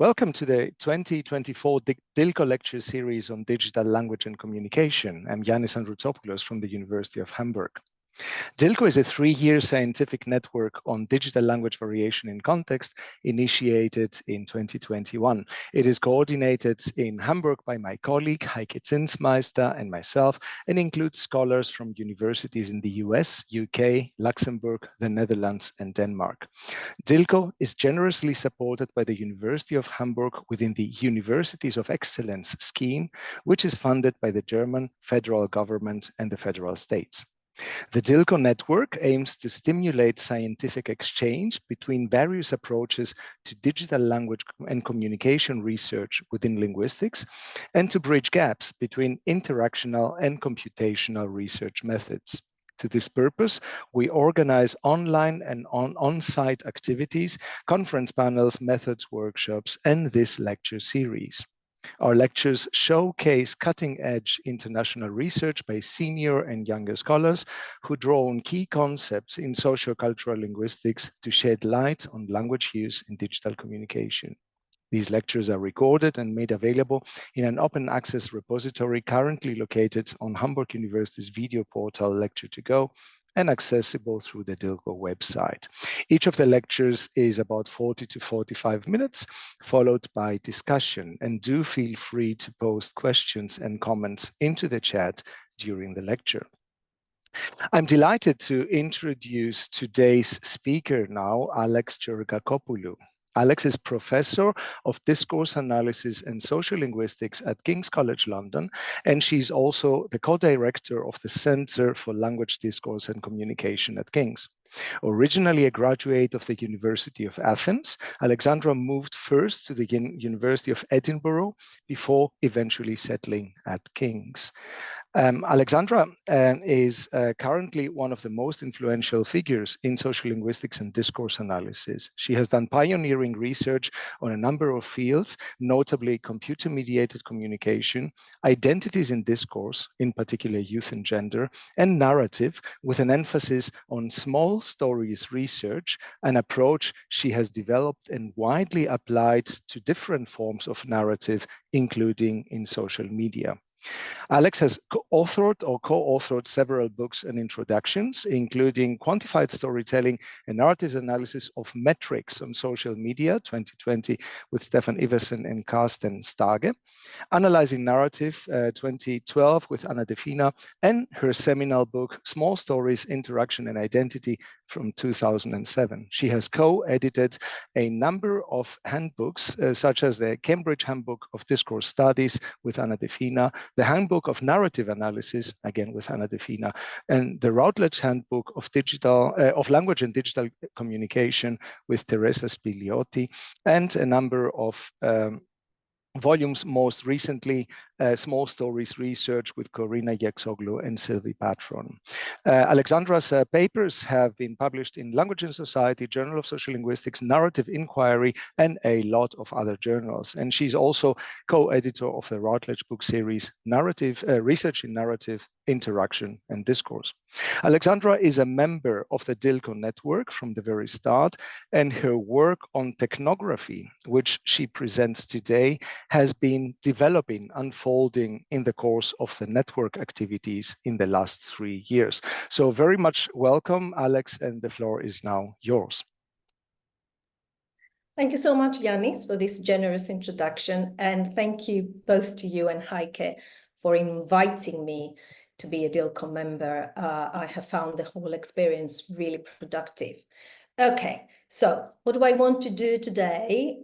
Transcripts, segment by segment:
Welcome to the 2024 DiLCo Lecture Series on Digital Language and Communication. I'm Yannis Androutopoulos from the University of Hamburg. DiLCo is a 3-year scientific network on digital language variation in context initiated in 2021. It is coordinated in Hamburg by my colleague Heike Zinsmeister and myself, and includes scholars from universities in the US, UK, Luxembourg, the Netherlands, and Denmark. DiLCo is generously supported by the University of Hamburg within the Universities of Excellence scheme, which is funded by the German federal government and the federal states. The DiLCo network aims to stimulate scientific exchange between various approaches to digital language and communication research within linguistics, and to bridge gaps between interactional and computational research methods. To this purpose, we organize online and on-site activities, conference panels, methods, workshops, and this lecture series. Our lectures showcase cutting-edge international research by senior and younger scholars who draw on key concepts in sociocultural linguistics to shed light on language use in digital communication. These lectures are recorded and made available in an open access repository currently located on Hamburg University's video portal Lecture2Go and accessible through the DiLCo website. Each of the lectures is about 40 to 45 minutes, followed by discussion, and do feel free to post questions and comments into the chat during the lecture. I'm delighted to introduce today's speaker now, Alex Georgakopoulou. Alex is Professor of Discourse Analysis and Social Linguistics at King's College London, and she's also the co-director of the Centre for Language Discourse and Communication at King's. Originally a graduate of the University of Athens, Alexandra moved first to the University of Edinburgh before eventually settling at King's. Alexandra is currently one of the most influential figures in social linguistics and discourse analysis. She has done pioneering research on a number of fields, notably computer-mediated communication, identities in discourse, in particular youth and gender, and narrative, with an emphasis on small stories research, an approach she has developed and widely applied to different forms of narrative, including in social media. Alex has co-authored several books and introductions, including Quantified Storytelling and Narrative Analysis of Metrics on Social Media, 2020, with Stefan Iversen and Carsten Stage, Analyzing Narrative, 2012, with Anna Defina, and her seminal book, Small Stories, Interaction and Identity, from 2007. She has co-edited a number of handbooks, such as the Cambridge Handbook of Discourse Studies with Anna Defina, the Handbook of Narrative Analysis, again with Anna Defina, and the Routledge Handbook of Language and Digital Communication with Teresa Spigliotti, and a number of volumes, most recently, Small Stories Research with Corina Yaxoglu and Sylvie Patron. Alexandra's papers have been published in Language and Society, Journal of Social Linguistics, Narrative Inquiry, and a lot of other journals. And she's also co-editor of the Routledge book series, Research in Narrative, Interaction and Discourse. Alexandra is a member of the DiLCo network from the very start, and her work on technography, which she presents today, has been developing, unfolding in the course of the network activities in the last 3 years. So very much welcome, Alex, and the floor is now yours. Thank you so much, Yannis, for this generous introduction. And thank you both to you and Heike for inviting me to be a DiLCo member. I have found the whole experience really productive. Okay, so what do I want to do today?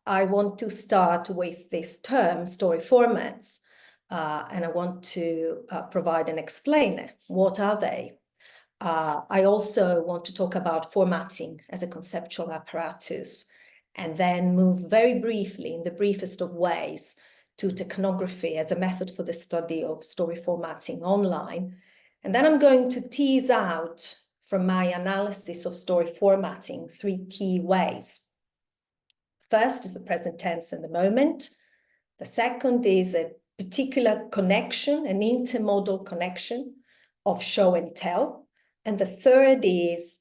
I want to start with this term, story formats, and I want to provide and explain what are they. I also want to talk about formatting as a conceptual apparatus, and then move very briefly, in the briefest of ways, to technography as a method for the study of story formatting online. And then I'm going to tease out from my analysis of story formatting 3 key ways. First is the present tense and the moment. The second is a particular connection, an intermodal connection of show and tell. And the third is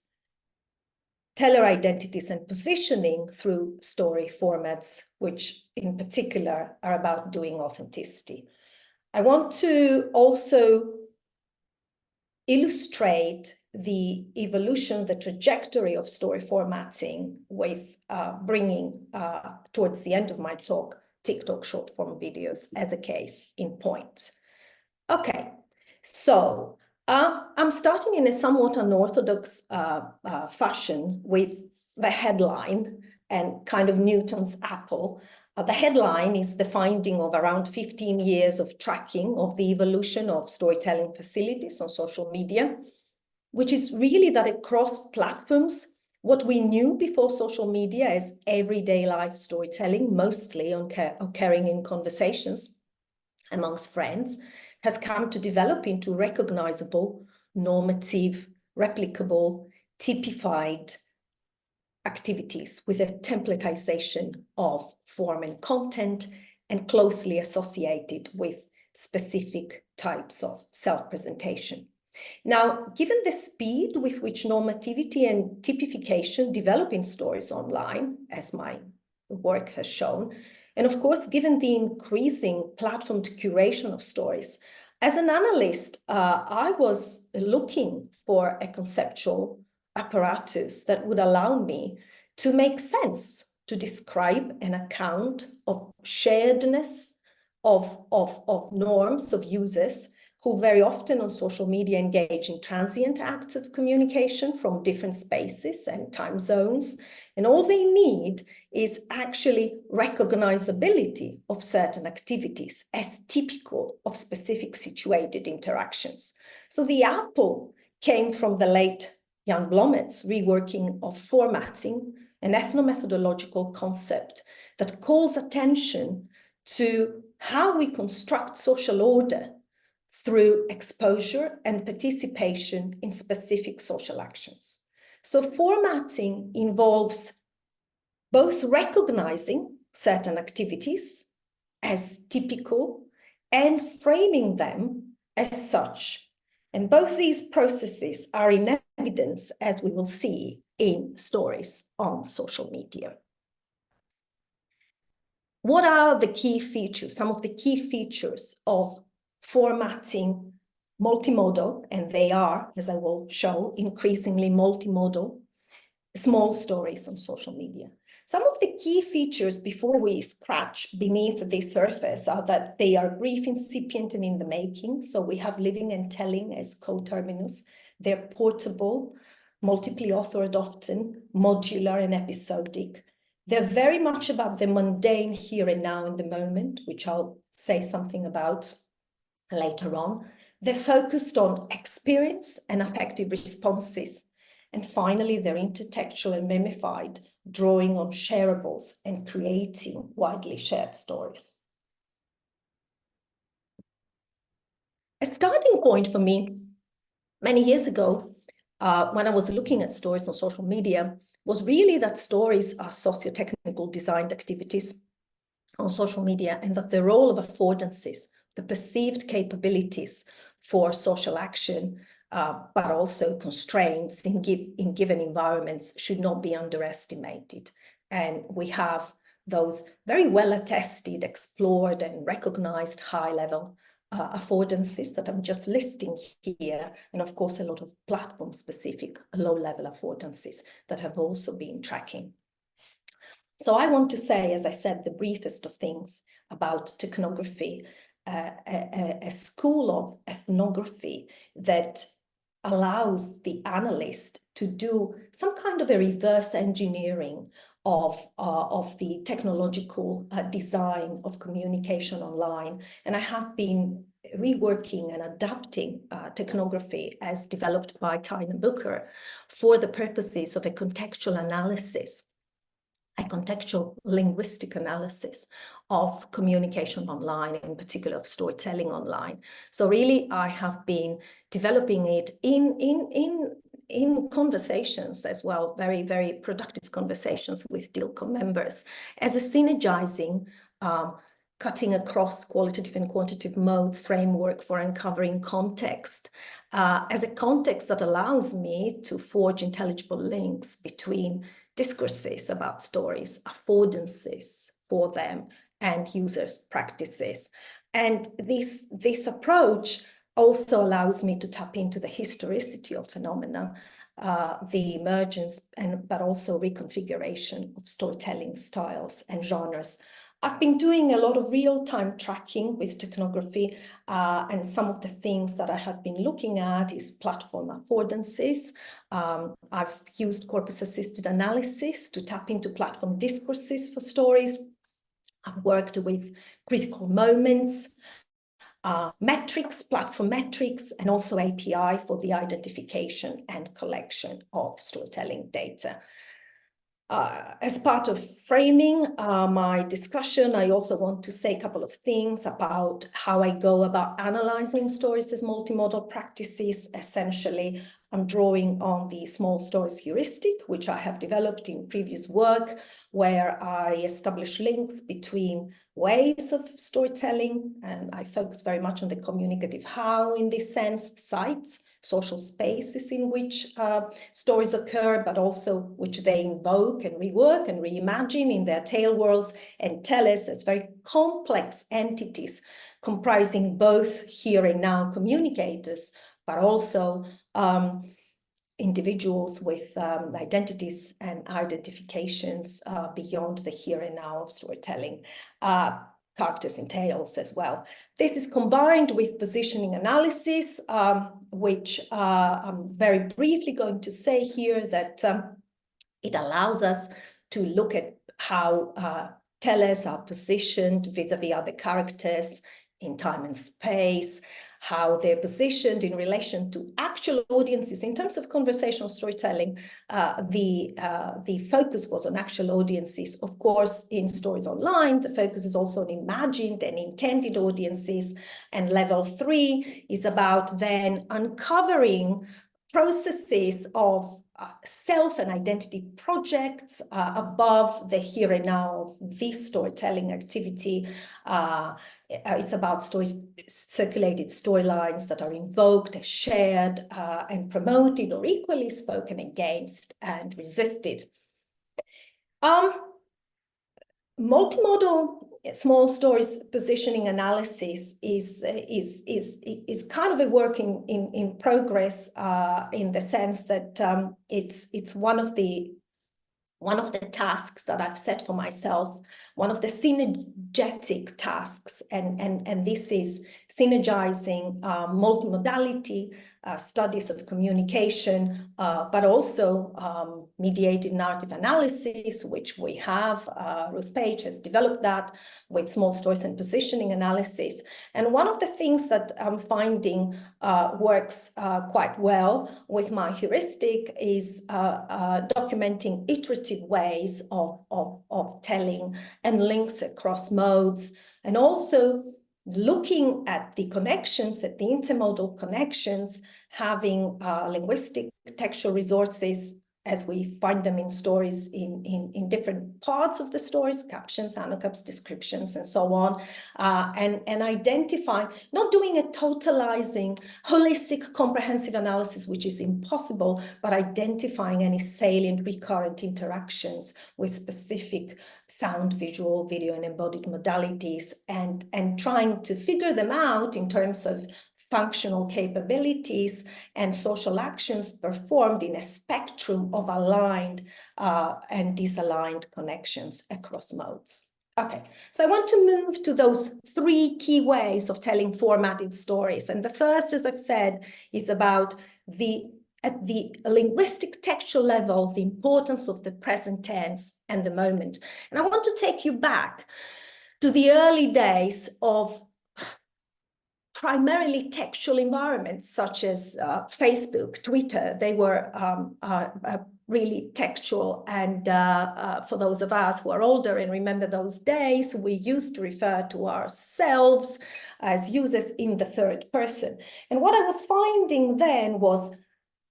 teller identities and positioning through story formats, which in particular are about doing authenticity. I want to also illustrate the evolution, the trajectory of story formatting with bringing towards the end of my talk, TikTok short form videos as a case in point. Okay, so I'm starting in a somewhat unorthodox fashion with the headline and kind of Newton's apple. The headline is the finding of around 15 years of tracking of the evolution of storytelling facilities on social media, which is really that across platforms, what we knew before social media as everyday life storytelling, mostly occurring in conversations amongst friends, has come to develop into recognizable, normative, replicable, typified activities with a templatization of form and content and closely associated with specific types of self-presentation. Now, given the speed with which normativity and typification develop in stories online, as my work has shown, and of course, given the increasing platformed curation of stories, as an analyst, I was looking for a conceptual apparatus that would allow me to make sense, to describe an account of sharedness of norms of users who very often on social media engage in transient acts of communication from different spaces and time zones. And all they need is actually recognizability of certain activities as typical of specific situated interactions. So the apple came from the late Jan Blomet's reworking of formatting, an ethnomethodological concept that calls attention to how we construct social order through exposure and participation in specific social actions. So formatting involves both recognizing certain activities as typical and framing them as such. And both these processes are in evidence, as we will see in stories on social media. What are the key features, some of the key features of formatting multimodal, and they are, as I will show, increasingly multimodal, small stories on social media? Some of the key features before we scratch beneath the surface are that they are brief, incipient, and in the making. So we have living and telling as coterminus. They're portable, multiply authored often, modular and episodic. They're very much about the mundane here and now in the moment, which I'll say something about later on. They're focused on experience and affective responses. And finally, they're intertextual and memified, drawing on shareables and creating widely shared stories. A starting point for me many years ago, when I was looking at stories on social media, was really that stories are socio-technical designed activities on social media, and that the role of affordances, the perceived capabilities for social action, but also constraints in given environments should not be underestimated. And we have those very well attested, explored and recognized high-level affordances that I'm just listing here, and of course a lot of platform-specific low-level affordances that have also been tracking. So I want to say, as I said, the briefest of things about technography, a school of ethnography that allows the analyst to do some kind of a reverse engineering of the technological design of communication online. And I have been reworking and adapting technography as developed by Tyne Booker for the purposes of a contextual analysis, a contextual linguistic analysis of communication online, in particular of storytelling online. So really, I have been developing it in conversations as well, very, very productive conversations with DiLCo members as a synergizing cutting across qualitative and quantitative modes framework for uncovering context as a context that allows me to forge intelligible links between discourses about stories, affordances for them, and users' practices. And this approach also allows me to tap into the historicity of phenomena, the emergence but also reconfiguration of storytelling styles and genres. I've been doing a lot of real-time tracking with Technography, and some of the things that I have been looking at is platform affordances. I've used corpus-assisted analysis to tap into platform discourses for stories. I've worked with critical moments, metrics, platform metrics, and also API for the identification and collection of storytelling data. As part of framing my discussion, I also want to say a couple of things about how I go about analyzing stories as multimodal practices. Essentially, I'm drawing on the small stories heuristic, which I have developed in previous work, where I establish links between ways of storytelling, and I focus very much on the communicative how in this sense, sites, social spaces in which stories occur, but also which they invoke and rework and reimagine in their tale worlds, and tell us as very complex entities comprising both here and now communicators, but also individuals with identities and identifications beyond the here and now of storytelling, characters in tales as well. This is combined with positioning analysis, which I'm very briefly going to say here that it allows us to look at how tellers are positioned vis-a-vis other characters in time and space, how they're positioned in relation to actual audiences. In terms of conversational storytelling, the focus was on actual audiences. Of course, in stories online, the focus is also on imagined and intended audiences. And level 3 is about then uncovering processes of self and identity projects above the here and now of this storytelling activity. It's about circulated storylines that are invoked, shared, and promoted, or equally spoken against and resisted. Multimodal small stories positioning analysis is kind of a work in progress in the sense that it's one of the tasks that I've set for myself, one of the synergetic tasks, and this is synergizing multimodality, studies of communication, but also mediated narrative analysis, which we have. Ruth Page has developed that with small stories and positioning analysis. And one of the things that I'm finding works quite well with my heuristic is documenting iterative ways of telling and links across modes, and also looking at the connections, at the intermodal connections, having linguistic textual resources as we find them in stories in different parts of the stories, captions, anacaps, descriptions, and so on, and identifying, not doing a totalizing, holistic, comprehensive analysis, which is impossible, but identifying any salient recurrent interactions with specific sound, visual, video, and embodied modalities, and trying to figure them out in terms of functional capabilities and social actions performed in a spectrum of aligned and disaligned connections across modes. Okay, so I want to move to those 3 key ways of telling formatted stories. And the first, as I've said, is about at the linguistic textual level, the importance of the present tense and the moment. And I want to take you back to the early days of primarily textual environments such as Facebook, Twitter. They were really textual, and for those of us who are older and remember those days, we used to refer to ourselves as users in the third person. And what I was finding then was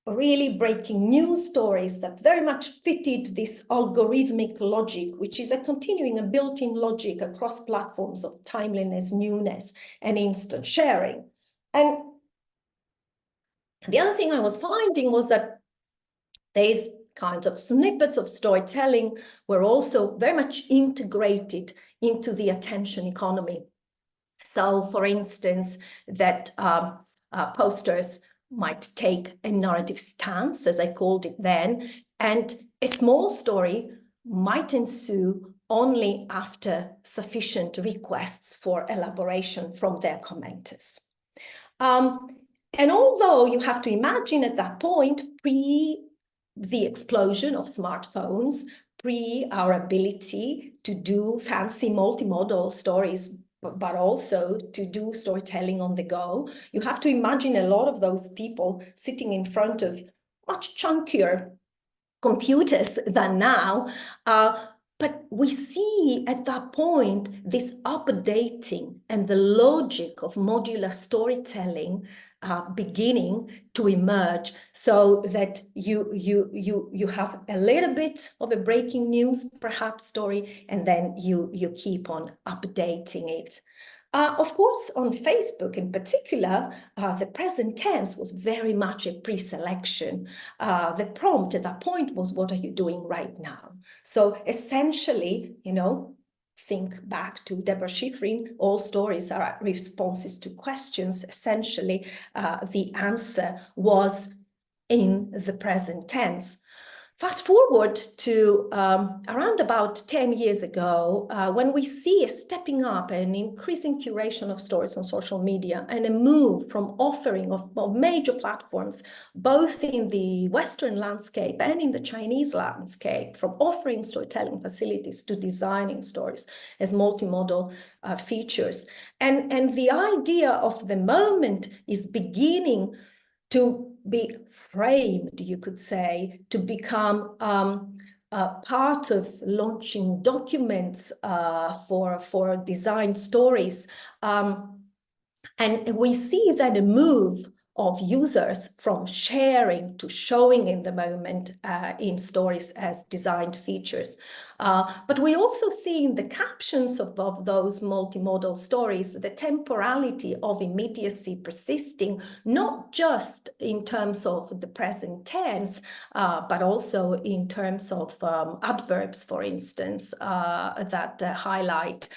really breaking news stories that very much fitted this algorithmic logic, which is a continuing and built-in logic across platforms of timeliness, newness, and instant sharing. And the other thing I was finding was that these kinds of snippets of storytelling were also very much integrated into the attention economy. So, for instance, that posters might take a narrative stance, as I called it then, and a small story might ensue only after sufficient requests for elaboration from their commenters. And although you have to imagine at that point, pre the explosion of smartphones, pre our ability to do fancy multimodal stories, but also to do storytelling on the go, you have to imagine a lot of those people sitting in front of much chunkier computers than now. But we see at that point this updating and the logic of modular storytelling beginning to emerge, so that you have a little bit of a breaking news, perhaps, story, and then you keep on updating it. Of course, on Facebook in particular, the present tense was very much a pre-selection. The prompt at that point was, what are you doing right now? So essentially, you know, think back to Deborah Schifrin, all stories are responses to questions. Essentially, the answer was in the present tense. Fast forward to around about 10 years ago, when we see a stepping up and increasing curation of stories on social media and a move from offering of major platforms, both in the Western landscape and in the Chinese landscape, from offering storytelling facilities to designing stories as multimodal features. And the idea of the moment is beginning to be framed, you could say, to become part of launching documents for design stories. And we see then a move of users from sharing to showing in the moment in stories as designed features. But we also see in the captions of those multimodal stories the temporality of immediacy persisting, not just in terms of the present tense, but also in terms of adverbs, for instance, that highlight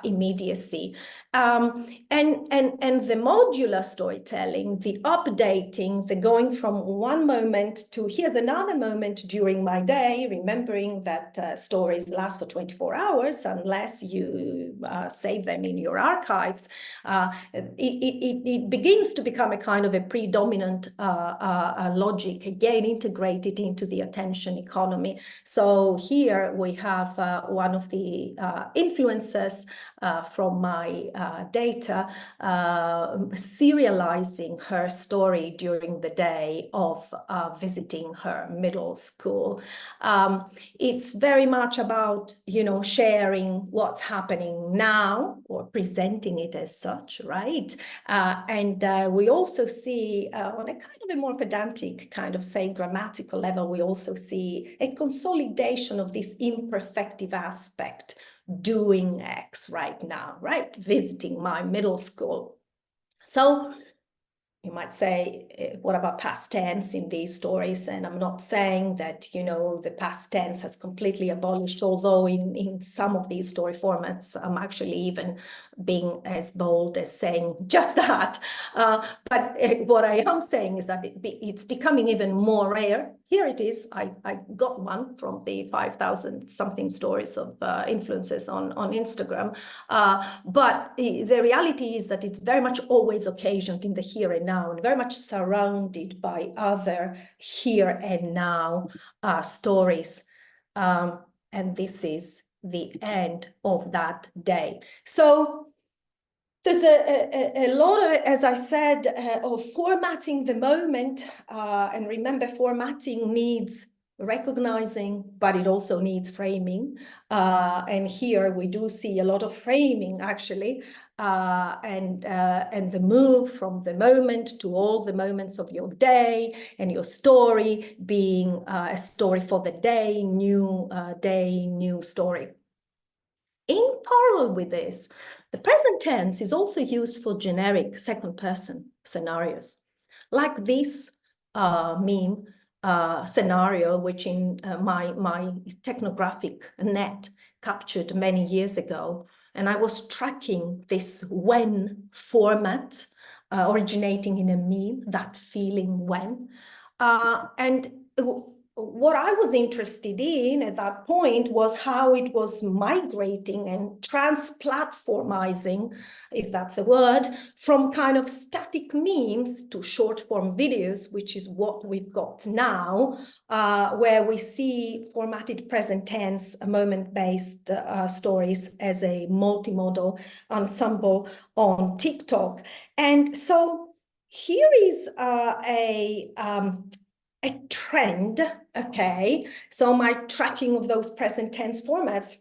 immediacy. And the modular storytelling, the updating, the going from one moment to here's another moment during my day, remembering that stories last for 24 hours unless you save them in your archives, it begins to become a kind of a predominant logic, again integrated into the attention economy. So here we have one of the influencers from my data serializing her story during the day of visiting her middle school. It's very much about, you know, sharing what's happening now or presenting it as such, right? And we also see on a kind of a more pedantic kind of, say, grammatical level, we also see a consolidation of this imperfective aspect, doing X right now, right? Visiting my middle school. So you might say, what about past tense in these stories? And I'm not saying that, you know, the past tense has completely abolished, although in some of these story formats, I'm actually even being as bold as saying just that. But what I am saying is that it's becoming even more rare. Here it is. I got one from the 5,000 something stories of influencers on Instagram. But the reality is that it's very much always occasioned in the here and now, and very much surrounded by other here and now stories. And this is the end of that day. So there's a lot of, as I said, of formatting the moment. And remember, formatting needs recognizing, but it also needs framing. And here we do see a lot of framing, actually, and the move from the moment to all the moments of your day, and your story being a story for the day, new story. In parallel with this, the present tense is also used for generic second-person scenarios, like this meme scenario, which in my Technographic net captured many years ago. And I was tracking this when format originating in a meme, that feeling when. And what I was interested in at that point was how it was migrating and trans-platformizing, if that's a word, from kind of static memes to short-form videos, which is what we've got now, where we see formatted present tense, moment-based stories as a multimodal ensemble on TikTok. And so here is a trend, okay? So my tracking of those present tense formats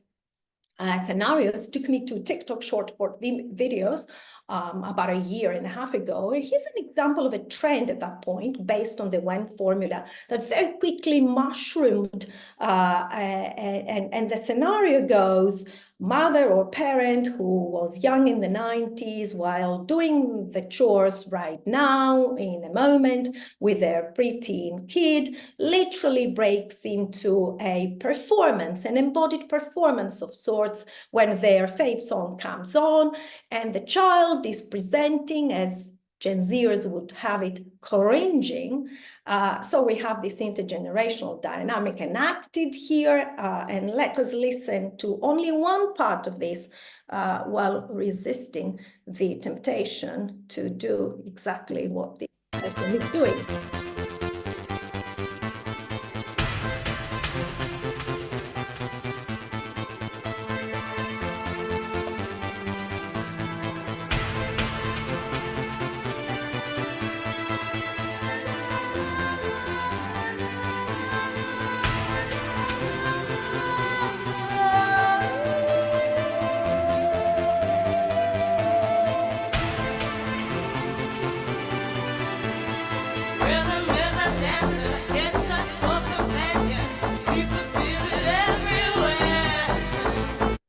scenarios took me to TikTok short form videos about a year and a half ago. Here's an example of a trend at that point based on the when formula that very quickly mushroomed, and the scenario goes: mother or parent who was young in the 90s while doing the chores right now in a moment with their preteen kid literally breaks into a performance, an embodied performance of sorts, when their fave song comes on and the child is presenting, as Gen Zers would have it, cringing. So we have this intergenerational dynamic enacted here, and let us listen to only one part of this while resisting the temptation to do exactly what this person is doing.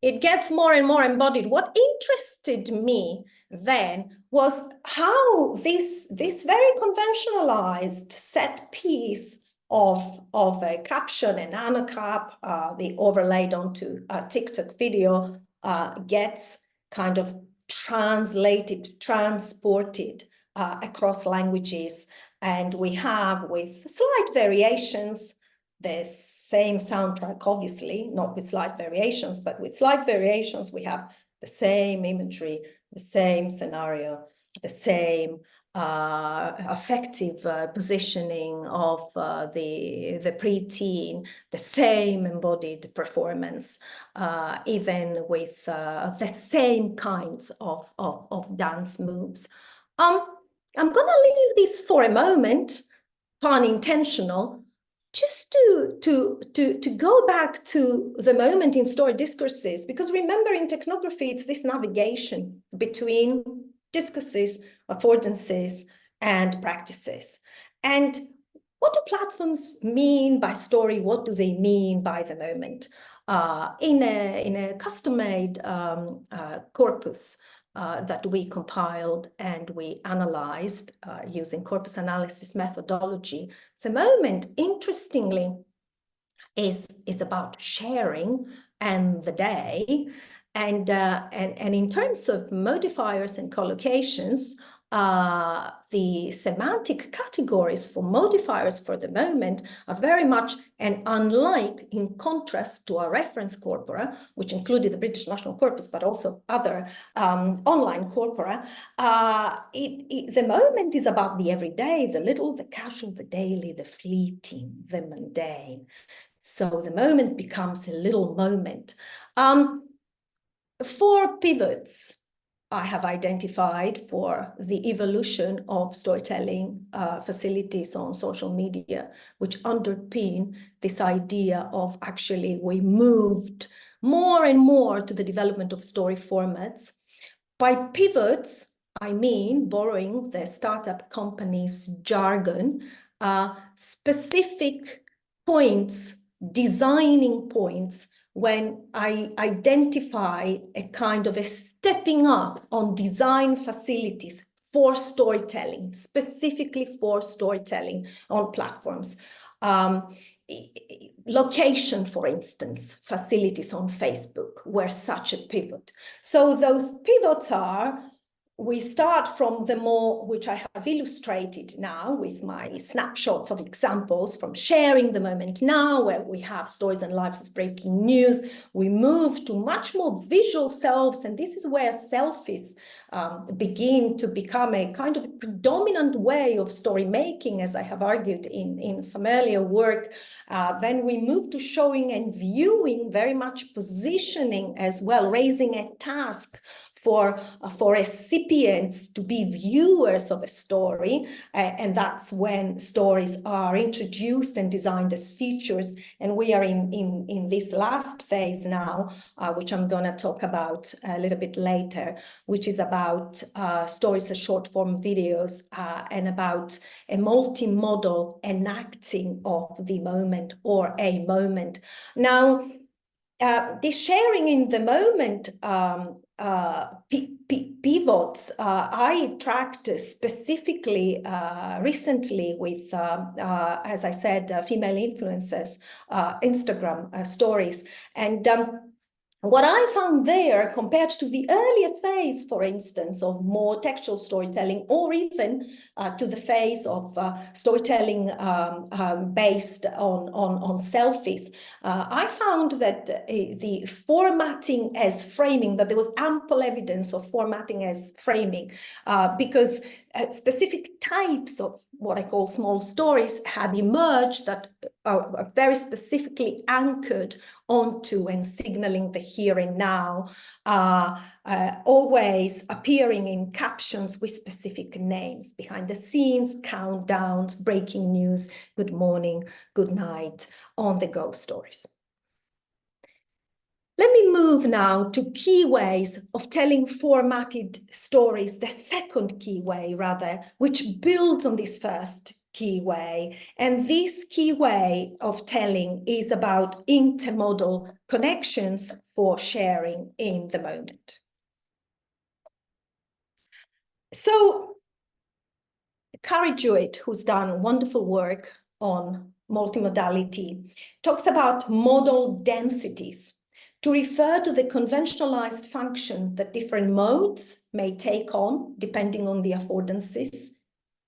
It gets more and more embodied. What interested me then was how this very conventionalized set piece of a caption and anacap, the overlaid onto a TikTok video, gets kind of translated, transported across languages. And we have, with slight variations, the same soundtrack, obviously, not with slight variations, but with slight variations, we have the same imagery, the same scenario, the same affective positioning of the preteen, the same embodied performance, even with the same kinds of dance moves. I'm gonna leave this for a moment, pun intentional, just to go back to the moment in story discourses, because remember, in Technography, it's this navigation between discourses, affordances, and practices. And what do platforms mean by story? What do they mean by the moment? In a custom-made corpus that we compiled and we analyzed using corpus analysis methodology, the moment, interestingly, is about sharing and the day. And in terms of modifiers and collocations, the semantic categories for modifiers for the moment are very much and unlike, in contrast to our reference corpora, which included the British National Corpus, but also other online corpora. The moment is about the everyday, the little, the casual, the daily, the fleeting, the mundane. So the moment becomes a little moment. 4 pivots I have identified for the evolution of storytelling facilities on social media, which underpin this idea of actually we moved more and more to the development of story formats. By pivots, I mean borrowing the startup company's jargon, specific points, designing points, when I identify a kind of a stepping up on design facilities for storytelling, specifically for storytelling on platforms. Location, for instance, facilities on Facebook were such a pivot. So those pivots are, we start from the more, which I have illustrated now with my snapshots of examples from sharing the moment now, where we have stories and lives as breaking news. We move to much more visual selves, and this is where selfies begin to become a kind of predominant way of story making, as I have argued in some earlier work. Then we move to showing and viewing, very much positioning as well, raising a task for recipients to be viewers of a story, and that's when stories are introduced and designed as features. And we are in this last phase now, which I'm going to talk about a little bit later, which is about stories as short form videos and about a multimodal enacting of the moment or a moment. Now, this sharing in the moment pivots, I tracked specifically recently with, as I said, female influencers, Instagram stories. And what I found there, compared to the earlier phase, for instance, of more textual storytelling, or even to the phase of storytelling based on selfies, I found that the formatting as framing, that there was ample evidence of formatting as framing, because specific types of what I call small stories had emerged that are very specifically anchored onto and signaling the here and now, always appearing in captions with specific names, behind the scenes, countdowns, breaking news, good morning, good night, on the go stories. Let me move now to key ways of telling formatted stories, the second key way rather, which builds on this first key way. And this key way of telling is about intermodal connections for sharing in the moment. So Carrie Jewett, who's done wonderful work on multimodality, talks about modal densities to refer to the conventionalized function that different modes may take on depending on the affordances,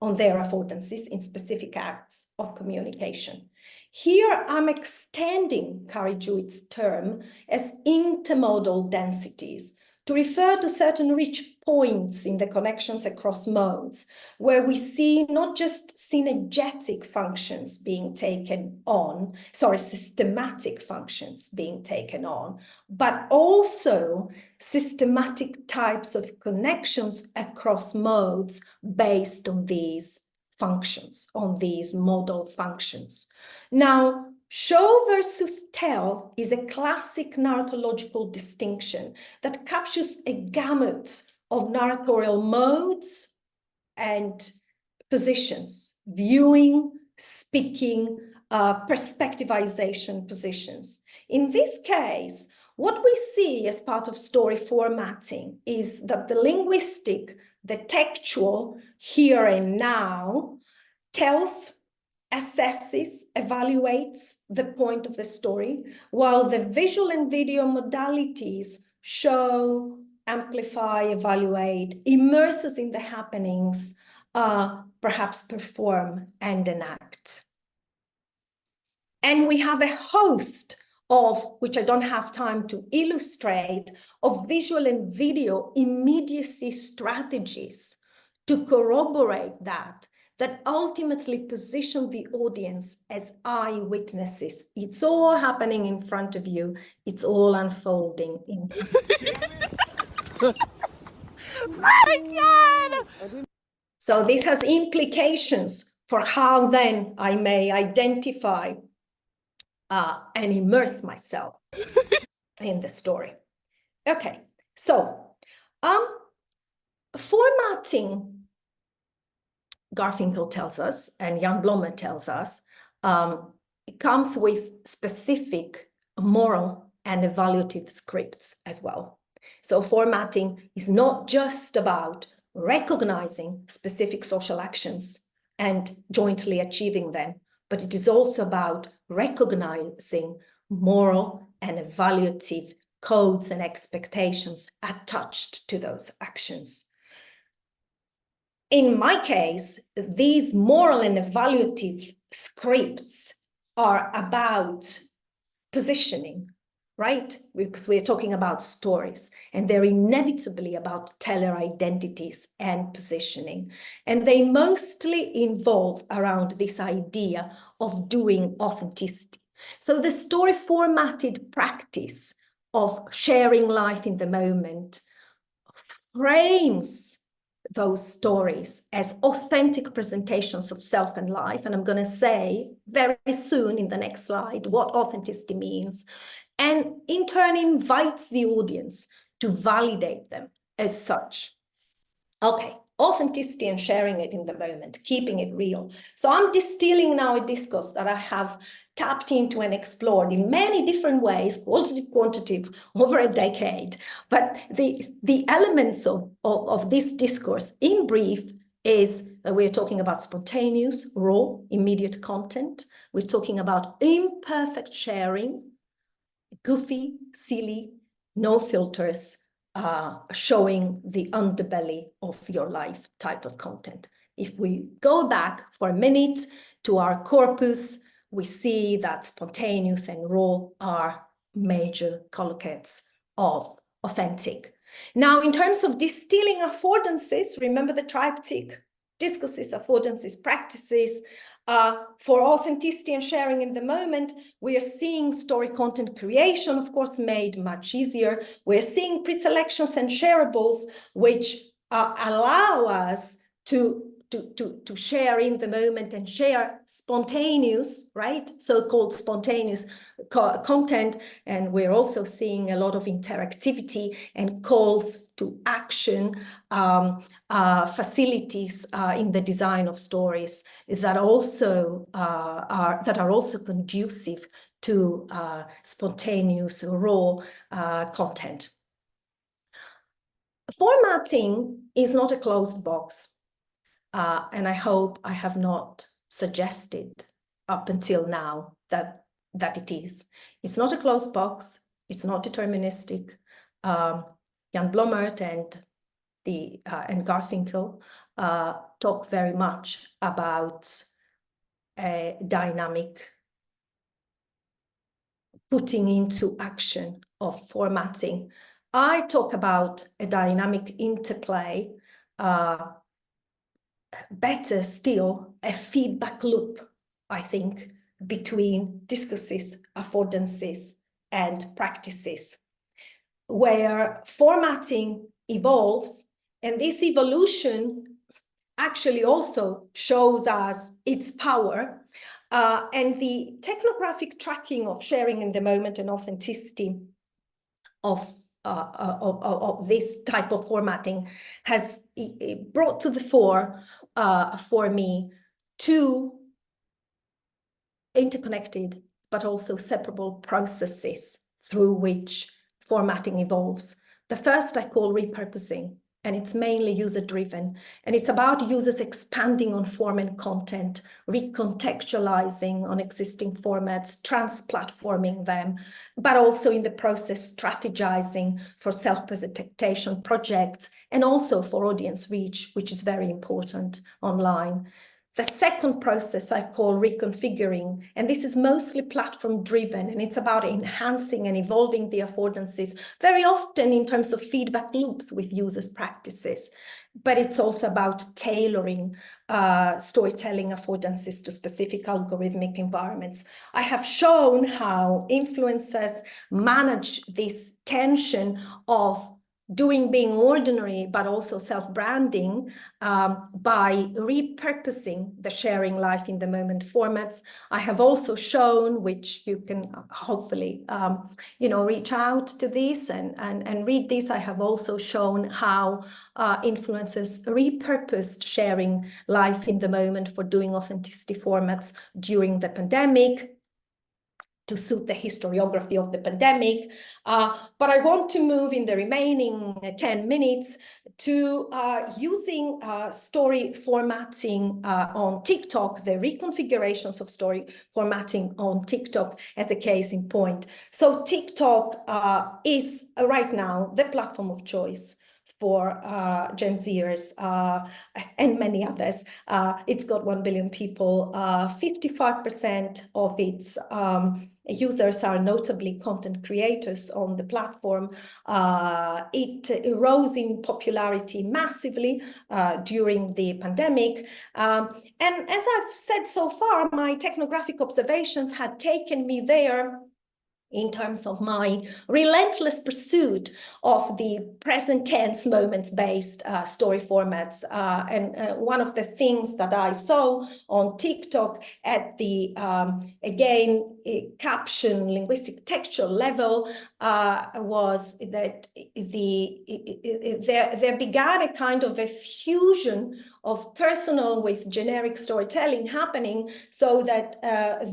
on their affordances in specific acts of communication. Here I'm extending Carrie Jewett's term as intermodal densities to refer to certain rich points in the connections across modes, where we see not just synergetic functions being taken on, systematic functions being taken on, but also systematic types of connections across modes based on these functions, on these modal functions. Now, show versus tell is a classic narratological distinction that captures a gamut of narratorial modes and positions, viewing, speaking, perspectivization positions. In this case, what we see as part of story formatting is that the linguistic, the textual, here and now, tells, assesses, evaluates the point of the story, while the visual and video modalities show, amplify, evaluate, immerse us in the happenings, perhaps perform and enact. And we have a host of, which I don't have time to illustrate, of visual and video immediacy strategies to corroborate that ultimately position the audience as eyewitnesses. It's all happening in front of you. It's all unfolding in So this has implications for how then I may identify and immerse myself in the story. Okay, so formatting, Garfinkel tells us, and Jan Blomme tells us, it comes with specific moral and evaluative scripts as well. So formatting is not just about recognizing specific social actions and jointly achieving them, but it is also about recognizing moral and evaluative codes and expectations attached to those actions. In my case, these moral and evaluative scripts are about positioning, right? Because we're talking about stories, and they're inevitably about teller identities and positioning. And they mostly involve around this idea of doing authenticity. So the story formatted practice of sharing life in the moment frames those stories as authentic presentations of self and life. And I'm going to say very soon in the next slide what authenticity means, and in turn invites the audience to validate them as such. Okay, authenticity and sharing it in the moment, keeping it real. So I'm distilling now a discourse that I have tapped into and explored in many different ways, qualitative, quantitative, over a decade. But the elements of this discourse in brief is that we're talking about spontaneous, raw, immediate content. We're talking about imperfect sharing, goofy, silly, no filters, showing the underbelly of your life type of content. If we go back for a minute to our corpus, we see that spontaneous and raw are major collocates of authentic. Now, in terms of distilling affordances, remember the triptych: discourses, affordances, practices. For authenticity and sharing in the moment, we are seeing story content creation, of course, made much easier. We're seeing pre-selections and shareables, which allow us to share in the moment and share spontaneous, right? So-called spontaneous content. And we're also seeing a lot of interactivity and calls to action, facilities in the design of stories that also are also conducive to spontaneous, raw content. Formatting is not a closed box. And I hope I have not suggested up until now that it is. It's not a closed box. It's not deterministic. Jan Blommert and Garfinkel talk very much about a dynamic putting into action of formatting. I talk about a dynamic interplay, better still, a feedback loop, I think, between discourses, affordances, and practices, where formatting evolves, and this evolution actually also shows us its power, and the technographic tracking of sharing in the moment and authenticity of this type of formatting has brought to the fore for me two interconnected but also separable processes through which formatting evolves. The first I call repurposing, and it's mainly user-driven, and it's about users expanding on form and content, recontextualizing on existing formats, trans-platforming them, but also in the process strategizing for self-presentation projects and also for audience reach, which is very important online. The second process I call reconfiguring, and this is mostly platform-driven, and it's about enhancing and evolving the affordances, very often in terms of feedback loops with users' practices. But it's also about tailoring storytelling affordances to specific algorithmic environments. I have shown how influencers manage this tension of being ordinary, but also self-branding by repurposing the sharing life in the moment formats. I have also shown, which you can hopefully, reach out to this and read this. I have also shown how influencers repurposed sharing life in the moment for doing authenticity formats during the pandemic, to suit the historiography of the pandemic. But I want to move in the remaining 10 minutes to using story formatting on TikTok, the reconfigurations of story formatting on TikTok as a case in point. So TikTok is right now the platform of choice for Gen Zers and many others. It's got 1 billion people. 55% of its users are notably content creators on the platform. It rose in popularity massively during the pandemic. And as I've said so far, my technographic observations had taken me there in terms of my relentless pursuit of the present tense moments-based story formats. And one of the things that I saw on TikTok at the, again, caption linguistic textual level was that there began a kind of a fusion of personal with generic storytelling happening, so that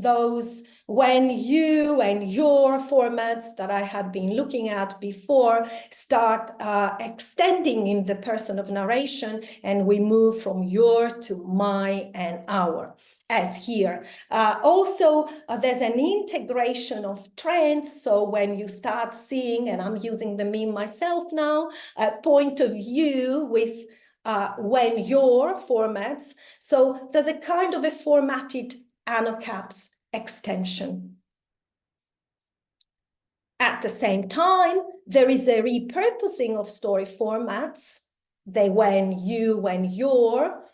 those when you and your formats that I had been looking at before start extending in the person of narration, and we move from your to my and our, as here. Also, there's an integration of trends. So when you start seeing, and I'm using the meme myself now, a point of view with when your formats. So there's a kind of a formatted anocaps extension. At the same time, there is a repurposing of story formats, the when you, when your,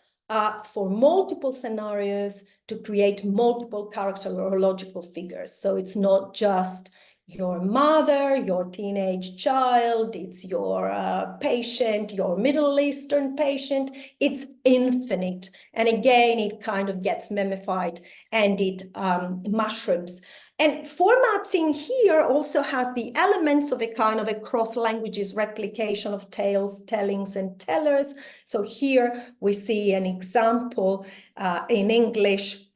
for multiple scenarios to create multiple characterological figures. So it's not just your mother, your teenage child, it's your patient, your Middle Eastern patient, it's infinite. And again, it kind of gets memified and it mushrooms. And formatting here also has the elements of a kind of a cross-languages replication of tales, tellings, and tellers. So here we see an example in English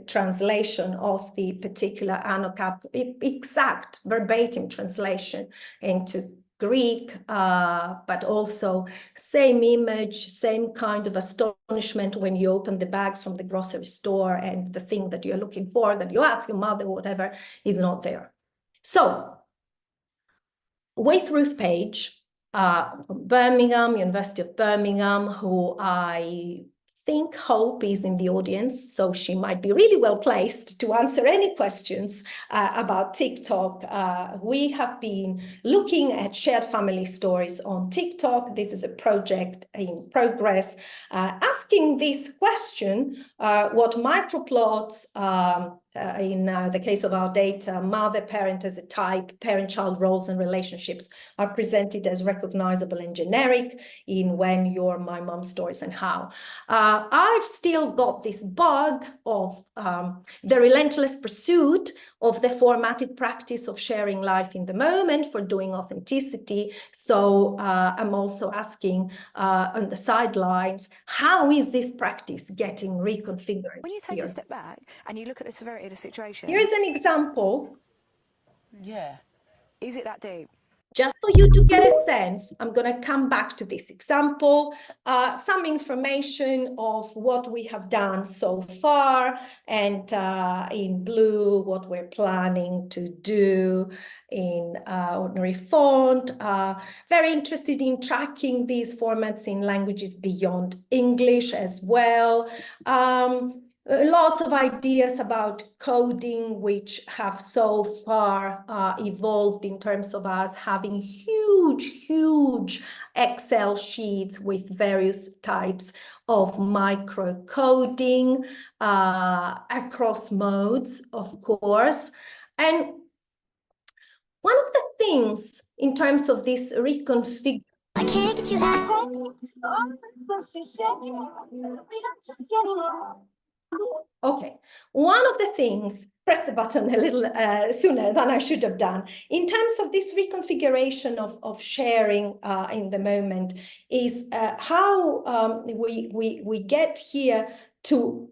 translation of the particular anocap, exact verbatim translation into Greek, but also same image, same kind of astonishment when you open the bags from the grocery store and the thing that you're looking for, that you ask your mother, whatever, is not there. So, with Ruth Page from Birmingham, University of Birmingham, who I hope is in the audience, so she might be really well placed to answer any questions about TikTok. We have been looking at shared family stories on TikTok. This is a project in progress, asking this question, what microplots in the case of our data, mother, parent as a type, parent-child roles and relationships are presented as recognizable and generic in when, your, my, mom stories and how. I've still got this bug of the relentless pursuit of the formatted practice of sharing life in the moment for doing authenticity. So I'm also asking on the sidelines, how is this practice getting reconfigured? When you take a step back and you look at the severity of the situation. Here's an example. Yeah. Is it that deep? Just for you to get a sense, I'm going to come back to this example, some information of what we have done so far, and in blue, what we're planning to do in ordinary font. Very interested in tracking these formats in languages beyond English as well. Lots of ideas about coding, which have so far evolved in terms of us having huge Excel sheets with various types of micro coding across modes, of course. And One of the things in terms of this reconfiguration, I can't get you out. okay, one of the things, press the button a little sooner than I should have done, in terms of this reconfiguration of sharing in the moment, is how we get here to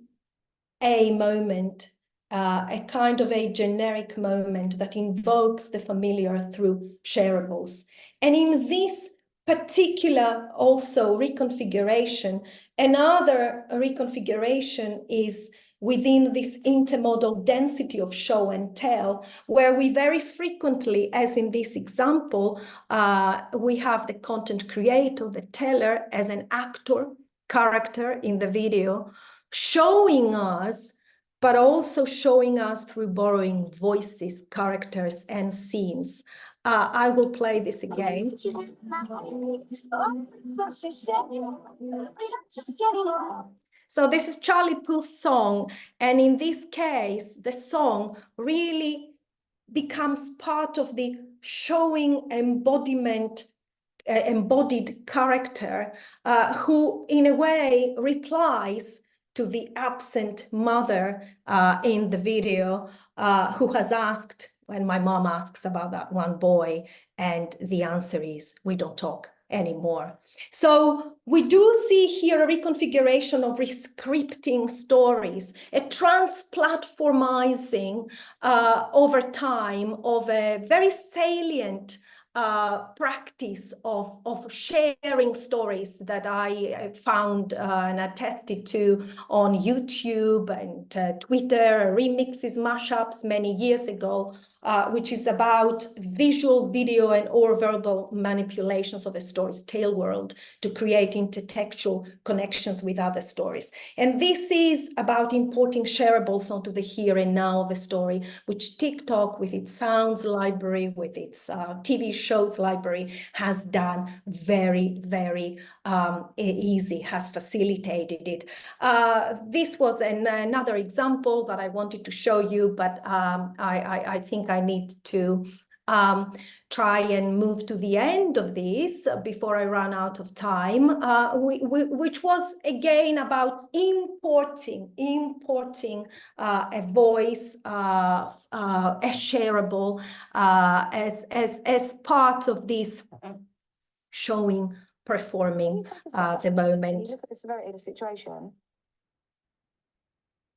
a moment, a kind of a generic moment that invokes the familiar through shareables. And in this particular also reconfiguration, another reconfiguration is within this intermodal density of show and tell, where we very frequently, as in this example, we have the content creator, the teller, as an actor, character in the video, showing us, but also showing us through borrowing voices, characters, and scenes. I will play this again. So this is Charlie Puth's song, and in this case, the song really becomes part of the showing embodied character who, in a way, replies to the absent mother in the video, who has asked, when my mom asks about that one boy, and the answer is, we don't talk anymore. So we do see here a reconfiguration of rescripting stories, a trans-platformizing over time of a very salient practice of sharing stories that I found and attested to on YouTube and Twitter, remixes, mashups many years ago, which is about visual, video, and or verbal manipulations of a story's tale world to create intertextual connections with other stories. And this is about importing shareables onto the here and now of a story, which TikTok, with its sounds library, with its TV shows library, has done very, very easy, has facilitated it. This was another example that I wanted to show you, but I think I need to try and move to the end of this before I run out of time, which was again about importing a voice, a shareable, as part of this showing, performing the moment. Look at the severity of the situation.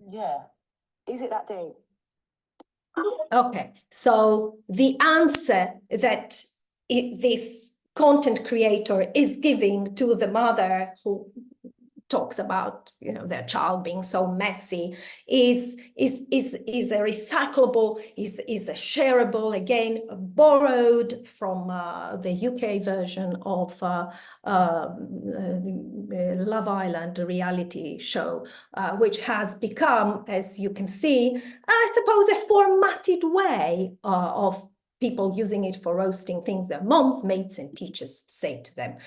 Yeah. Is it that deep? Okay, so the answer that this content creator is giving to the mother who talks about, you know, their child being so messy is a recyclable, is a shareable, again borrowed from the UK version of Love Island, a reality show, which has become, as you can see, I suppose, a formatted way of people using it for roasting things their moms, mates, and teachers say to them.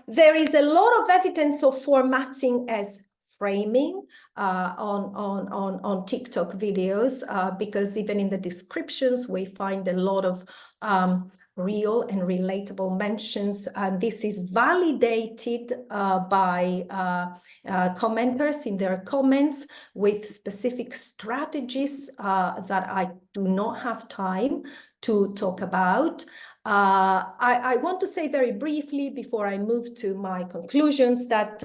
There is a lot of evidence of formatting as framing on TikTok videos, because even in the descriptions, we find a lot of real and relatable mentions. And this is validated by commenters in their comments with specific strategies that I do not have time to talk about. I want to say very briefly before I move to my conclusions that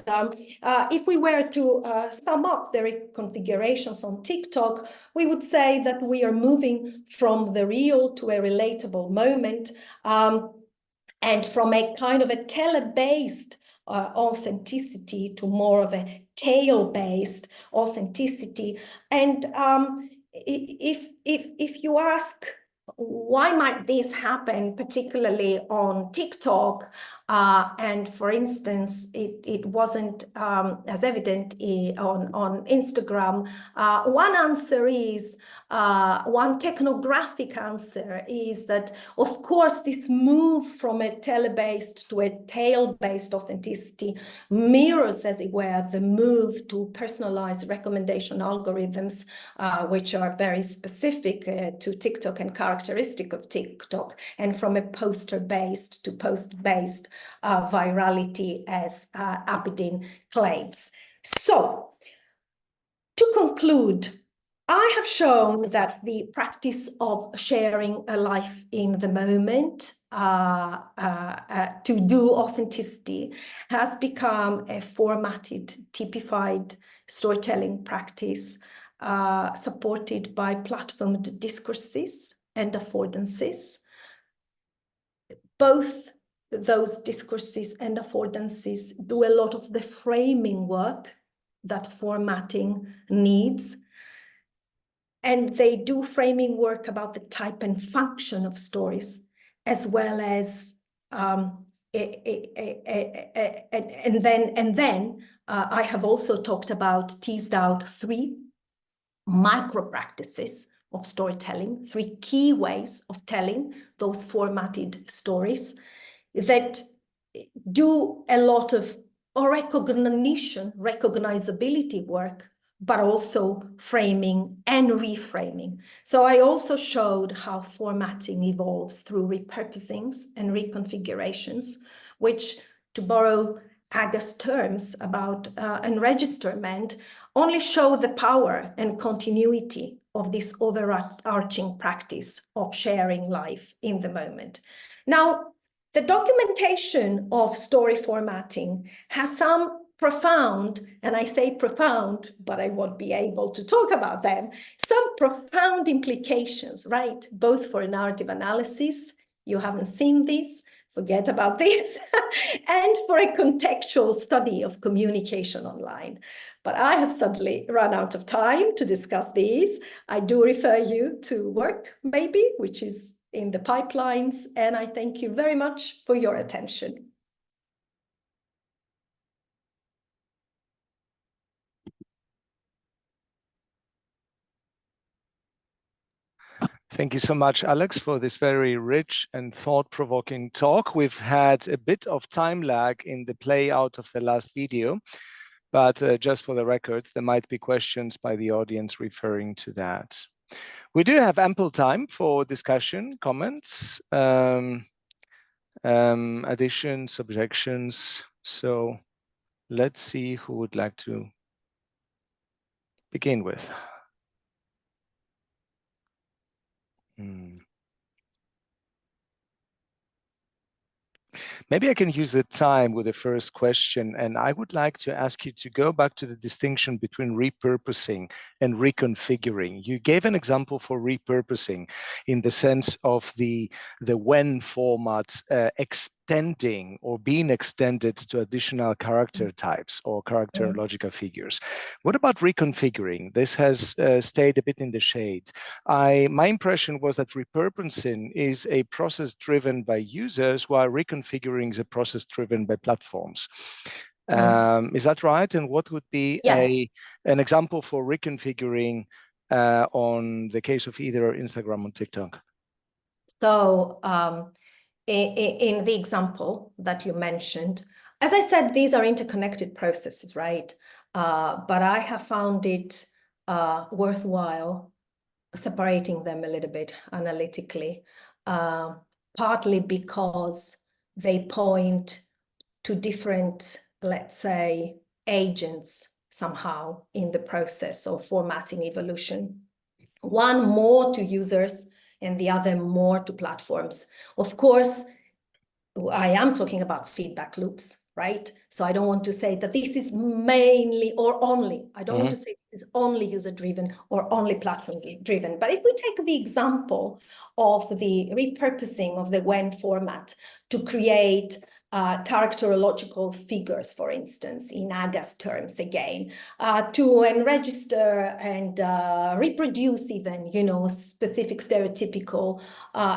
if we were to sum up the reconfigurations on TikTok, we would say that we are moving from the real to a relatable moment, and from a kind of a teller-based authenticity to more of a tale-based authenticity. And if you ask, why might this happen, particularly on TikTok? And for instance, it wasn't as evident on Instagram. One answer is, one technographic answer is that, of course, this move from a tele-based to a tail-based authenticity mirrors, as it were, the move to personalized recommendation algorithms, which are very specific to TikTok and characteristic of TikTok, and from a poster-based to post-based virality, as Abedin claims. So, to conclude, I have shown that the practice of sharing a life in the moment to do authenticity has become a formatted, typified storytelling practice supported by platformed discourses and affordances. Both those discourses and affordances do a lot of the framing work that formatting needs. And they do framing work about the type and function of stories, as well as and then I have also teased out 3 micro practices of storytelling, 3 key ways of telling those formatted stories that do a lot of recognizability work, but also framing and reframing. So I also showed how formatting evolves through repurposings and reconfigurations, which, to borrow Aga's terms about enregisterment, only show the power and continuity of this overarching practice of sharing life in the moment. Now, the documentation of story formatting has some profound, and I say profound, but I won't be able to talk about them, some profound implications, right? Both for narrative analysis, you haven't seen this, forget about this, and for a contextual study of communication online. But I have suddenly run out of time to discuss these. I do refer you to work, maybe, which is in the pipelines, and I thank you very much for your attention. Thank you so much, Alex, for this very rich and thought-provoking talk. We've had a bit of time lag in the play out of the last video, but just for the record, there might be questions by the audience referring to that. We do have ample time for discussion, comments, additions, objections. So let's see who would like to begin with. Maybe I can use the time with the first question, and I would like to ask you to go back to the distinction between repurposing and reconfiguring. You gave an example for repurposing in the sense of the when format extending or being extended to additional character types or character logical figures. What about reconfiguring? This has stayed a bit in the shade. My impression was that repurposing is a process driven by users, while reconfiguring is a process driven by platforms. Is that right? And what would be an example for reconfiguring on the case of either Instagram or TikTok? So in the example that you mentioned, as I said, these are interconnected processes, right? But I have found it worthwhile separating them a little bit analytically, partly because they point to different, let's say, agents somehow in the process of formatting evolution. One more to users and the other more to platforms. Of course, I am talking about feedback loops, right? So I don't want to say that this is mainly or only. I don't want to say this is only user-driven or only platform-driven. But if we take the example of the repurposing of the when format to create characterological figures, for instance, in Aga's terms again, to enregister and reproduce even, you know, specific stereotypical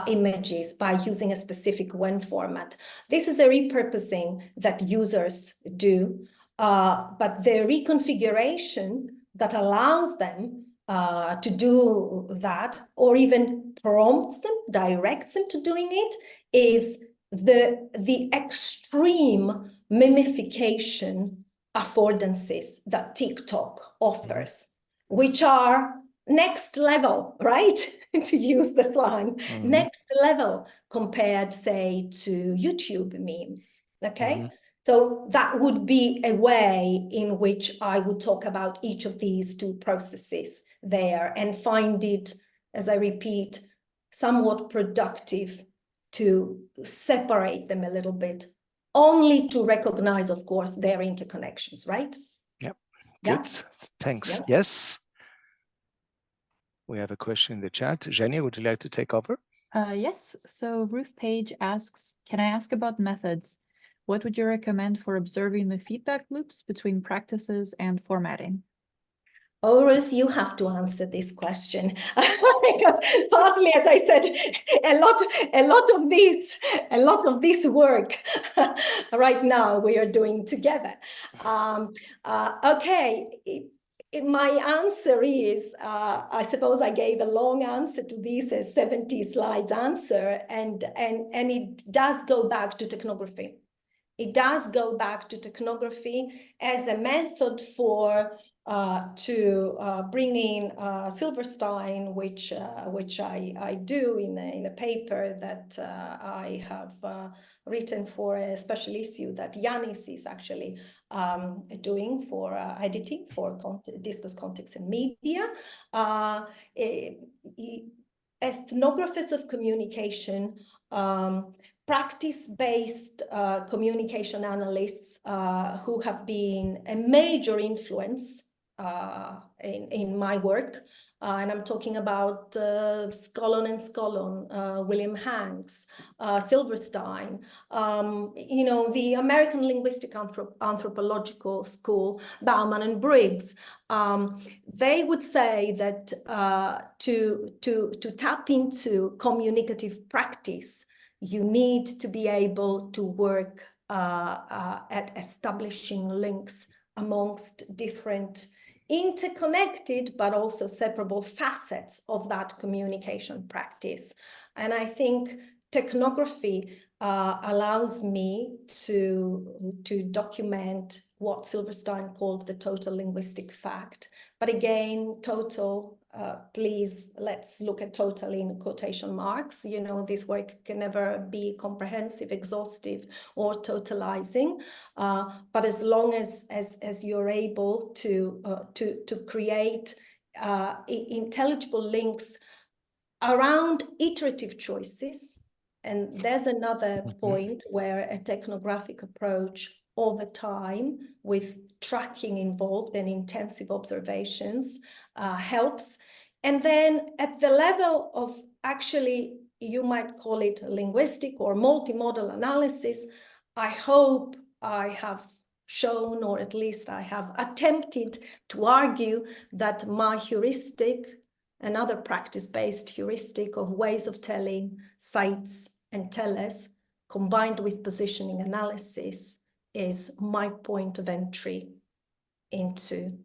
images by using a specific WEN format. This is a repurposing that users do, but the reconfiguration that allows them to do that, or even prompts them, directs them to doing it, is the extreme mimification affordances that TikTok offers, which are next level, right? To use the slang, next level compared, say, to YouTube memes, okay? So that would be a way in which I would talk about each of these two processes there and find it, as I repeat, somewhat productive to separate them a little bit, only to recognize, of course, their interconnections, right? Yep. Yeah. Good. Thanks. Yeah. Yes. We have a question in the chat. Jenny, would you like to take over? Yes. So Ruth Page asks, can I ask about methods? What would you recommend for observing the feedback loops between practices and formatting? Oh, Ruth, you have to answer this question because partly, as I said, a lot of this work right now we are doing together. Okay, my answer is, I suppose I gave a long answer to this, a 70 slides answer, and it does go back to technography. It does go back to technography as a method for to bring in Silverstein, which I do in a paper that I have written for a special issue that Yanis is actually doing for editing for discourse, context, and media. Ethnographers of communication, practice-based communication analysts who have been a major influence in my work, and I'm talking about Scollon and Scollon, William Hanks, Silverstein, you know, the American Linguistic Anthropological School, Bauman and Briggs. They would say that to tap into communicative practice, you need to be able to work at establishing links amongst different interconnected but also separable facets of that communication practice. And I think technography allows me to document what Silverstein called the total linguistic fact. But again, total, please, let's look at total in quotation marks. You know, this work can never be comprehensive, exhaustive, or totalizing. But as long as you're able to create intelligible links around iterative choices, and there's another point where a technographic approach over time with tracking involved and intensive observations helps. And then at the level of actually, you might call it linguistic or multimodal analysis, I hope I have shown, or at least I have attempted to argue that my heuristic, another practice-based heuristic of ways of telling, sites and tellers, combined with positioning analysis, is my point of entry into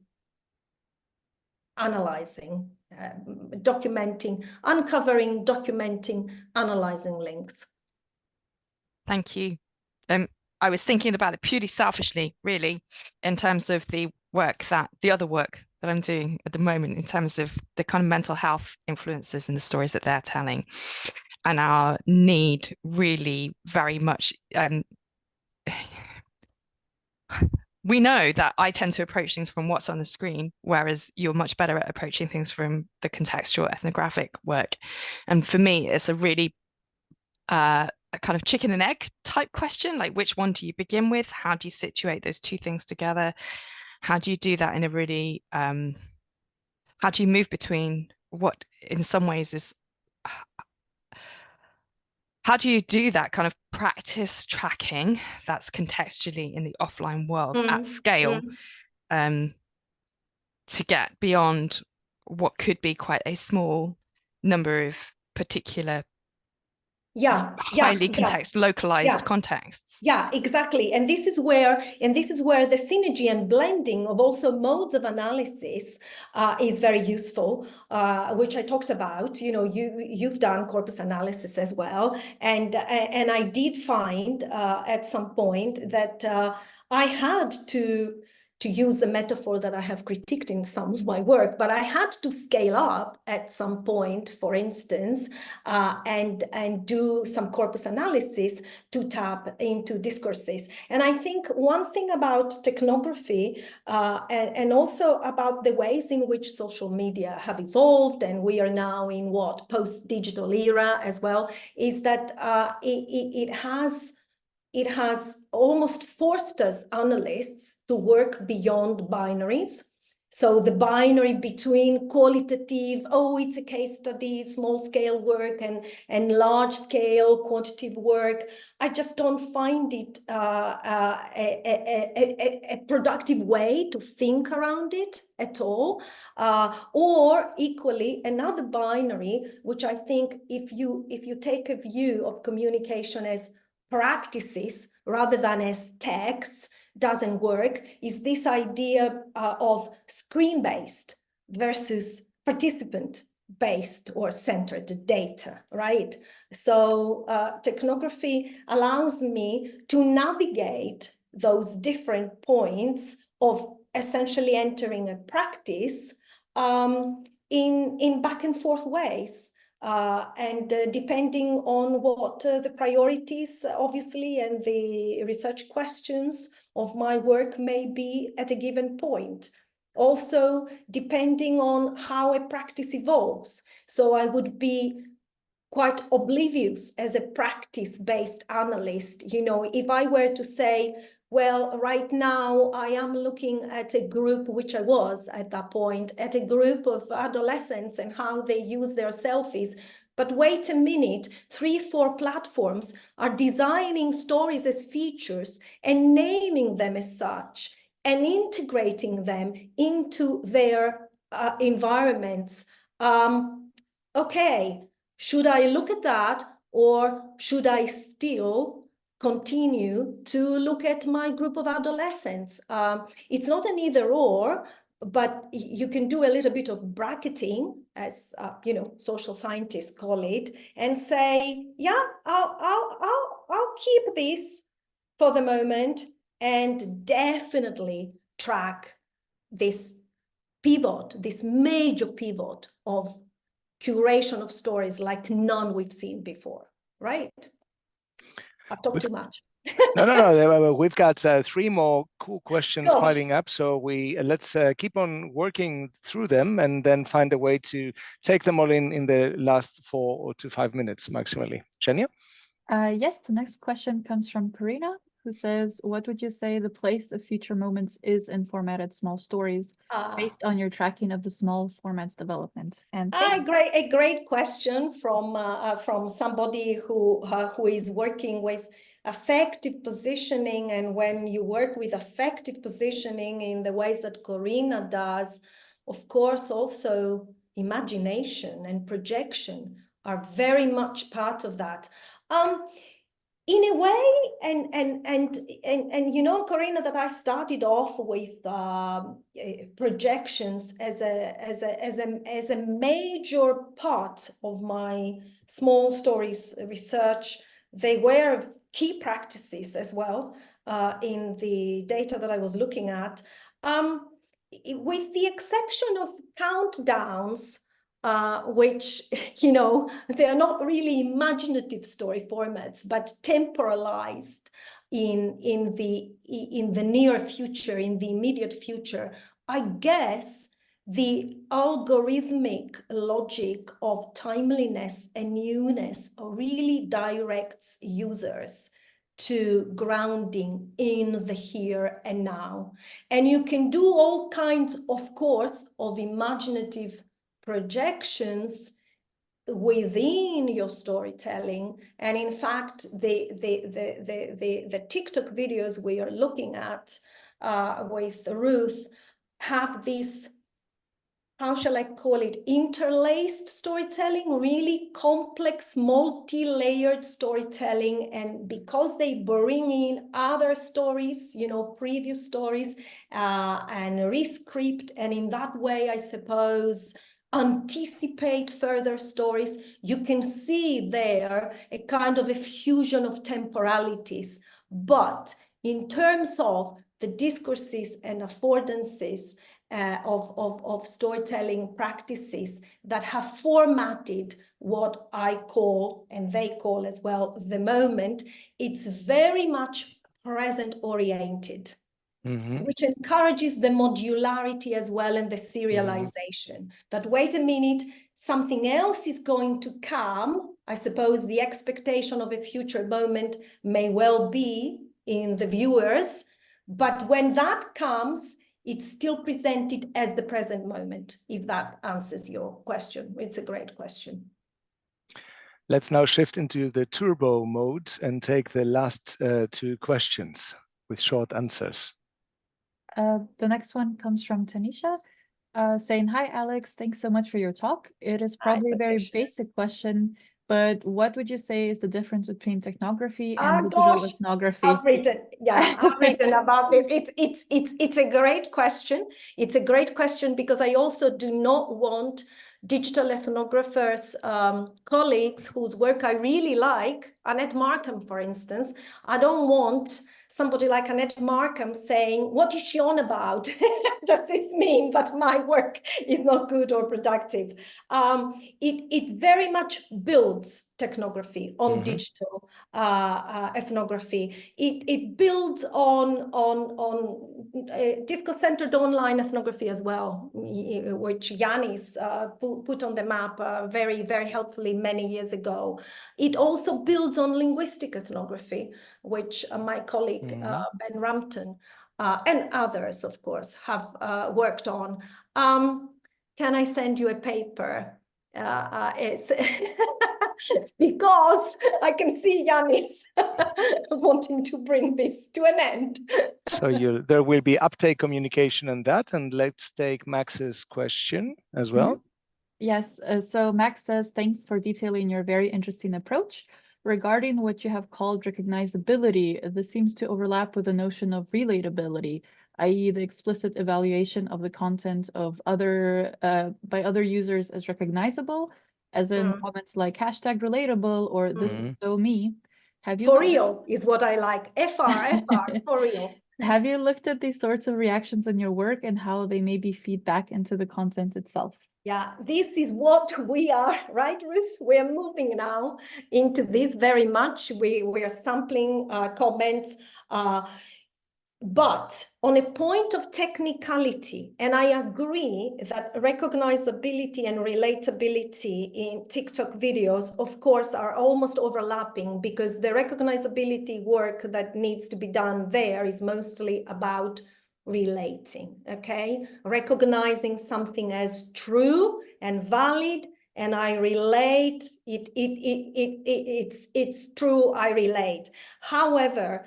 analyzing, documenting, uncovering, documenting, analyzing links. Thank you. I was thinking about it purely selfishly, really, in terms of the other work that I'm doing at the moment, in terms of the kind of mental health influences in the stories that they're telling, and our need really very much. We know that I tend to approach things from what's on the screen, whereas you're much better at approaching things from the contextual ethnographic work. And for me, it's a really a kind of chicken and egg type question, like which one do you begin with? How do you situate those two things together? How do you do that in a really, how do you move between what in some ways is, how do you do that kind of practice tracking that's contextually in the offline world at scale to get beyond what could be quite a small number of particular highly localized contexts. Yeah, exactly. And this is where the synergy and blending of also modes of analysis is very useful, which I talked about. You know, you've done corpus analysis as well, and I did find at some point that I had to use the metaphor that I have critiqued in some of my work, but I had to scale up at some point, for instance, and do some corpus analysis to tap into discourses. And I think one thing about technography and also about the ways in which social media have evolved, and we are now in what, post-digital era as well, is that it has almost forced us analysts to work beyond binaries. So the binary between qualitative, oh, it's a case study, small scale work, and large scale quantitative work, I just don't find it a productive way to think around it at all. Or equally, another binary, which I think if you take a view of communication as practices rather than as texts, doesn't work, is this idea of screen-based versus participant-based or centered data, right? So technography allows me to navigate those different points of essentially entering a practice in back and forth ways. And depending on what the priorities, obviously, and the research questions of my work may be at a given point. Also, depending on how a practice evolves. So I would be quite oblivious as a practice-based analyst. You know, if I were to say, well, right now I am looking at a group, which I was at that point, at a group of adolescents and how they use their selfies. But wait a minute, 3-4 platforms are designing stories as features and naming them as such and integrating them into their environments. Okay, should I look at that, or should I still continue to look at my group of adolescents? It's not an either or, but you can do a little bit of bracketing, as you know, social scientists call it, and say, yeah, I'll keep this for the moment, and definitely track this pivot, this major pivot of curation of stories like none we've seen before, right? I've talked too much. No. We've got 3 more cool questions piling up, so let's keep on working through them and then find a way to take them all in the last 4 to 5 minutes maximally. Zhenya? Yes, the next question comes from Karina, who says, what would you say the place of future moments is in formatted small stories based on your tracking of the small formats development? And a great question from somebody who is working with affective positioning. And when you work with affective positioning in the ways that Corina does, of course, also imagination and projection are very much part of that. In a way, and you know, Corina, that I started off with projections as a major part of my small stories research. They were key practices as well in the data that I was looking at, with the exception of countdowns, which, you know, they are not really imaginative story formats, but temporalized in the near future, in the immediate future. I guess the algorithmic logic of timeliness and newness really directs users to grounding in the here and now. And you can do all kinds, of course, of imaginative projections within your storytelling. And in fact, the TikTok videos we are looking at with Ruth have this, how shall I call it, interlaced storytelling, really complex, multi-layered storytelling. And because they bring in other stories, you know, previous stories, and rescript, and in that way, I suppose, anticipate further stories, you can see there a kind of a fusion of temporalities. But in terms of the discourses and affordances of storytelling practices that have formatted what I call, and they call as well, the moment, it's very much present oriented. Which encourages the modularity as well and the serialization. That wait a minute, something else is going to come. I suppose the expectation of a future moment may well be in the viewers, but when that comes, it's still presented as the present moment, if that answers your question. It's a great question. Let's now shift into the turbo mode and take the last two questions with short answers. The next one comes from Tanisha, saying, "Hi, Alex, thanks so much for your talk. It is probably a very basic question, but what would you say is the difference between technography and digital ethnography?" I've written about this. It's a great question. It's a great question because I also do not want digital ethnographers, colleagues whose work I really like, Annette Markham, for instance. I don't want somebody like Annette Markham saying, what is she on about? Does this mean that my work is not good or productive? It very much builds technography on digital ethnography. It builds on difficult-centered online ethnography as well, which Yanis put on the map very, very helpfully many years ago. It also builds on linguistic ethnography, which my colleague Ben Rampton and others, of course, have worked on. Can I send you a paper? It's because I can see Yanis wanting to bring this to an end. So there will be uptake communication on that, and let's take Max's question as well. Yes, so Max says, thanks for detailing your very interesting approach. Regarding what you have called recognizability, this seems to overlap with the notion of relatability, i.e. the explicit evaluation of the content of by other users as recognizable, as in comments like #relatable or this is so me. Have you for real is what I like. FR, for real. Have you looked at these sorts of reactions in your work and how they maybe feed back into the content itself? Yeah, this is what we are, right, Ruth? We're moving now into this very much. We are sampling comments, but on a point of technicality, and I agree that recognizability and relatability in TikTok videos, of course, are almost overlapping because the recognizability work that needs to be done there is mostly about relating, okay? Recognizing something as true and valid, and I relate, it's true, I relate. However,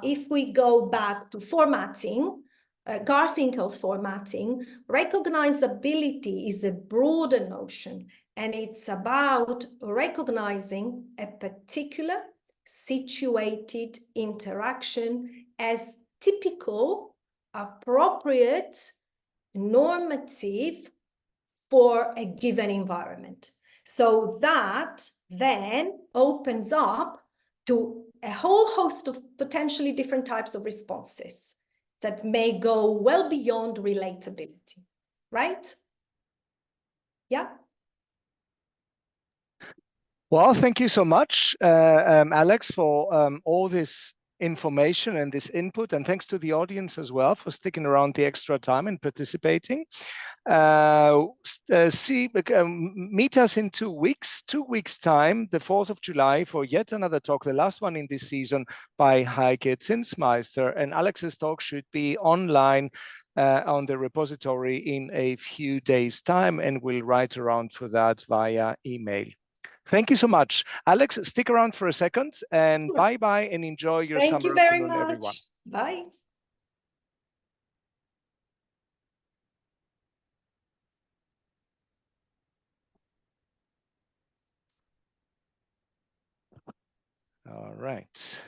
if we go back to formatting, Garfinkel's formatting, recognizability is a broader notion, and it's about recognizing a particular situated interaction as typical, appropriate, normative for a given environment. So that then opens up to a whole host of potentially different types of responses that may go well beyond relatability, right? Yeah. Well, thank you so much, Alex, for all this information and this input, and thanks to the audience as well for sticking around the extra time and participating. Meet us in 2 weeks, 2 weeks time, the 4th of July, for yet another talk, the last one in this season by Heike Zinsmeister. And Alex's talk should be online on the repository in a few days' time, and we'll write around for that via email. Thank you so much. Alex, stick around for a second, and bye-bye, and enjoy your Thank summer you very afternoon, much. everyone. Bye. All right.